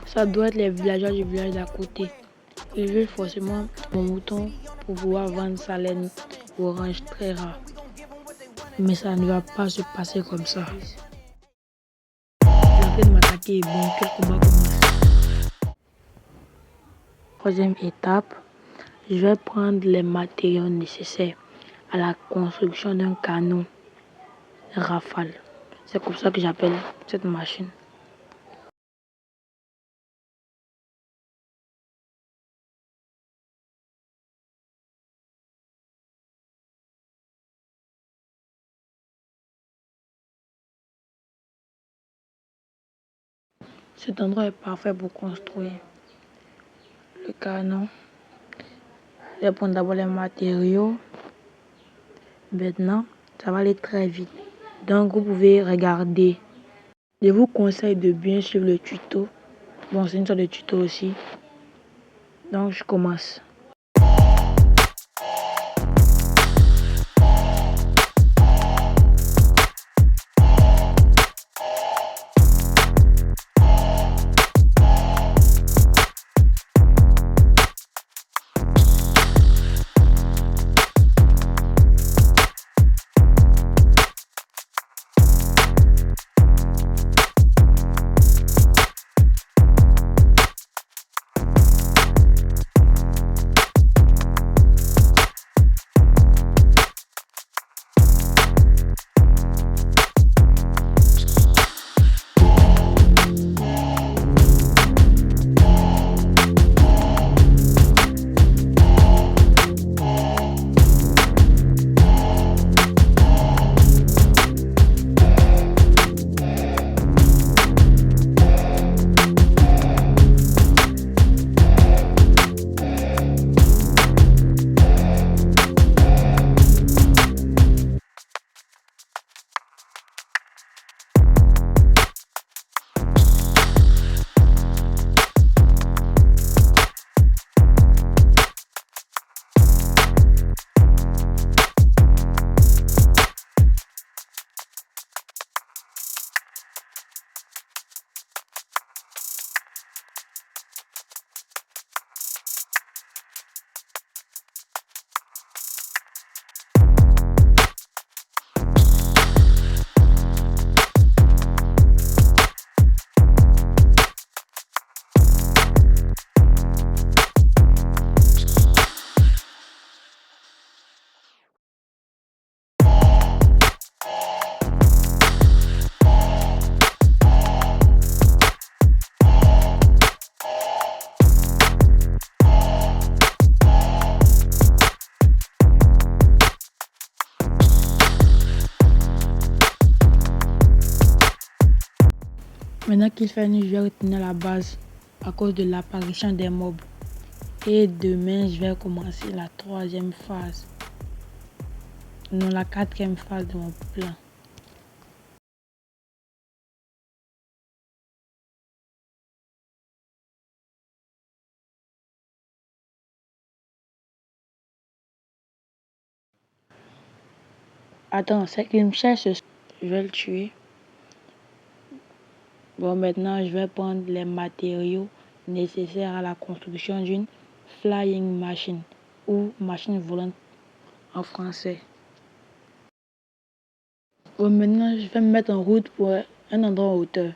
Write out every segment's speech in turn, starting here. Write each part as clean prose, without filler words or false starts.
Ça doit être les villageois du village d'à côté. Ils veulent forcément mon mouton pour pouvoir vendre sa laine orange très rare. Mais ça ne va pas se passer comme ça. Il est en train de m'attaquer. Bon, quel combat commence? Troisième étape, je vais prendre les matériaux nécessaires à la construction d'un canon Rafale. C'est comme ça que j'appelle cette machine. Cet endroit est parfait pour construire le canon. Je vais prendre d'abord les matériaux. Maintenant, ça va aller très vite. Donc, vous pouvez regarder. Je vous conseille de bien suivre le tuto. Bon, c'est une sorte de tuto aussi. Donc, je commence. Maintenant qu'il fait nuit, je vais retourner à la base à cause de l'apparition des mobs. Et demain, je vais commencer la troisième phase. Non, la quatrième phase de mon plan. Attends, c'est qu'il me cherche. Je vais le tuer. Bon, maintenant, je vais prendre les matériaux nécessaires à la construction d'une flying machine ou machine volante en français. Bon, maintenant, je vais me mettre en route pour un endroit en hauteur.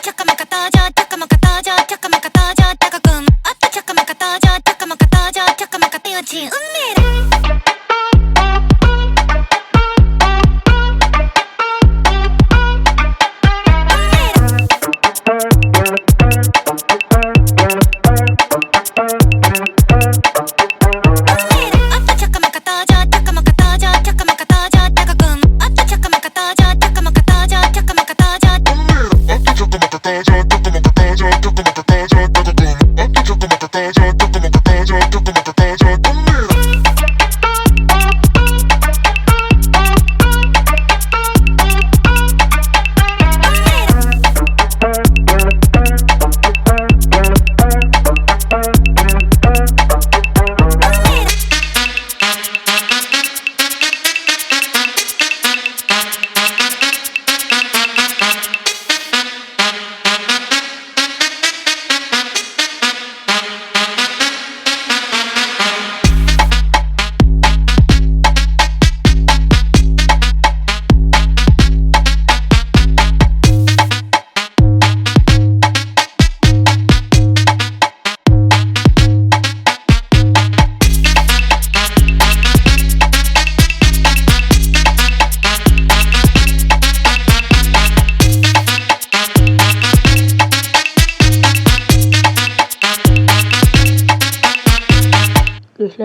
Chocolate,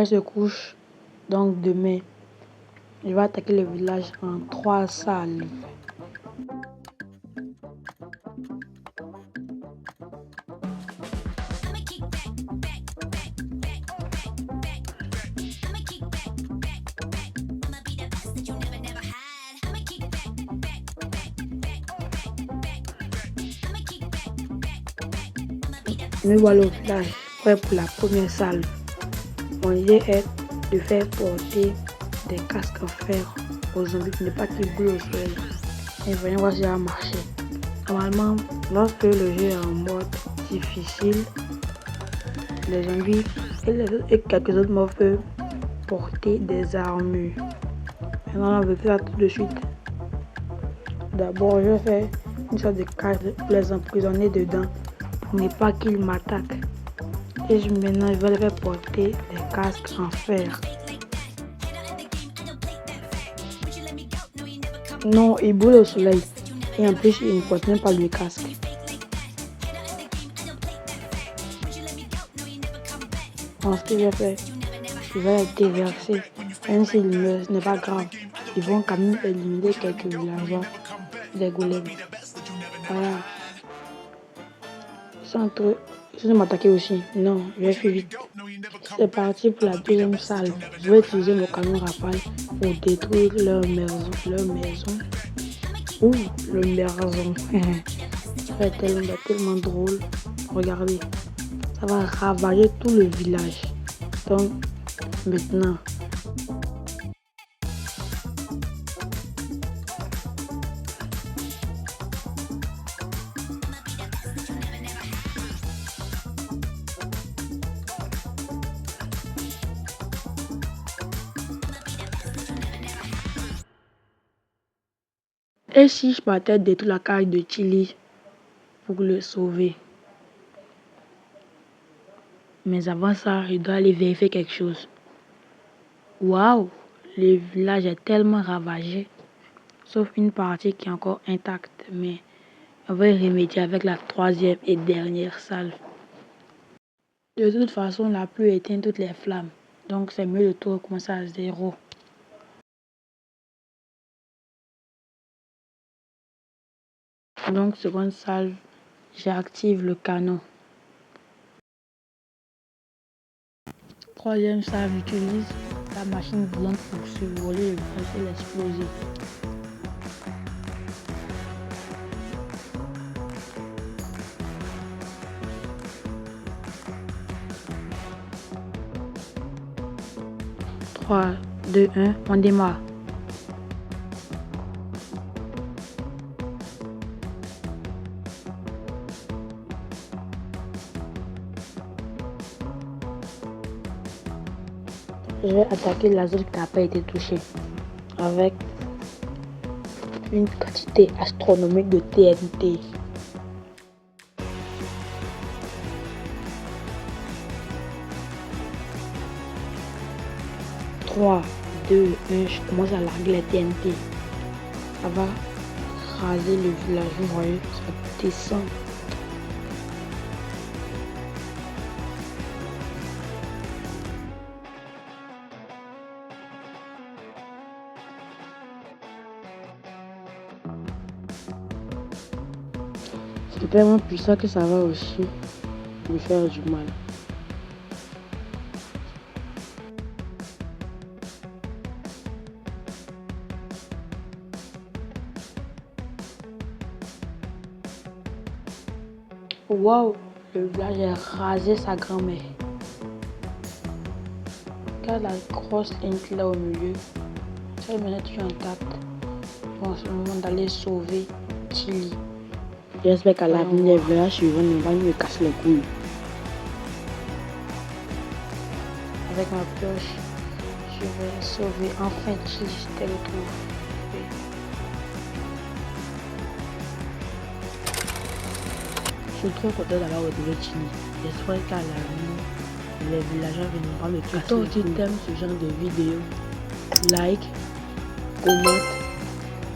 soleil se couche, donc demain, je vais attaquer le village en 3 salves. Me voilà au village, prêt pour la première salve. Mon idée est de faire porter des casques en fer aux zombies pour ne pas qu'ils brûlent au soleil. Et voyons voir si ça va marcher. Normalement, lorsque le jeu est en mode difficile, les zombies et quelques autres mobs peuvent porter des armures. Maintenant, on veut faire ça tout de suite. D'abord, je vais faire une sorte de cage pour les emprisonner dedans pour ne pas qu'ils m'attaquent. Et maintenant, je vais les faire porter des casques en fer. Non, ils brûlent au soleil. Et en plus, ils ne portent même pas le casque. Ensuite, je vais faire, je vais les déverser. Même s'ils meurent, ce n'est pas grave. Ils vont quand même éliminer quelques villageois des golems. Voilà. Ils sont m'attaquer aussi. Non, je vais faire vite. C'est parti pour la deuxième salle. Je vais utiliser mon canon rafale pour détruire leur maison. Ouh, le maison. Ça va être tellement drôle. Regardez. Ça va ravager tout le village. Donc, maintenant, et si je partais détruire la cage de Chili pour le sauver? Mais avant ça, je dois aller vérifier quelque chose. Waouh, le village est tellement ravagé, sauf une partie qui est encore intacte, mais on va y remédier avec la troisième et dernière salve. De toute façon, la pluie éteint toutes les flammes, donc c'est mieux de tout recommencer à zéro. Donc, seconde salve, j'active le canon. Troisième salve, j'utilise la machine volante pour survoler le village et l'exploser. Trois, deux, un, on démarre. Je vais attaquer la zone qui n'a pas été touchée avec une quantité astronomique de TNT. Trois, deux, un, je commence à larguer les TNT. Ça va raser le village, vous voyez, ça descend. C'est tellement puissant que ça va aussi me faire du mal. Waouh, le village a rasé sa grand-mère. Regarde la grosse ligne qu'il a au milieu. Ça me est toujours intacte. Bon, c'est le moment d'aller sauver Chili. J'espère qu'à l'avenir, les villages suivants ne vont pas me casser les couilles. Avec ma pioche, je vais sauver enfin Chili, c'était le trou. Je suis trop content d'avoir retrouvé Chili. J'espère qu'à l'avenir, les villageois viendront me casser. Toi aussi t'aimes ce genre de vidéo, like, commente,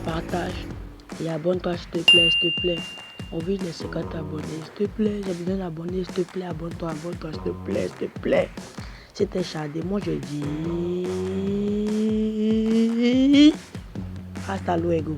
partage et abonne-toi s'il te plaît. On vise les 50 abonnés, s'il te plaît. J'ai besoin d'abonnés, s'il te plaît. Abonne-toi, s'il te plaît. C'était chardé. Moi, je dis hasta luego.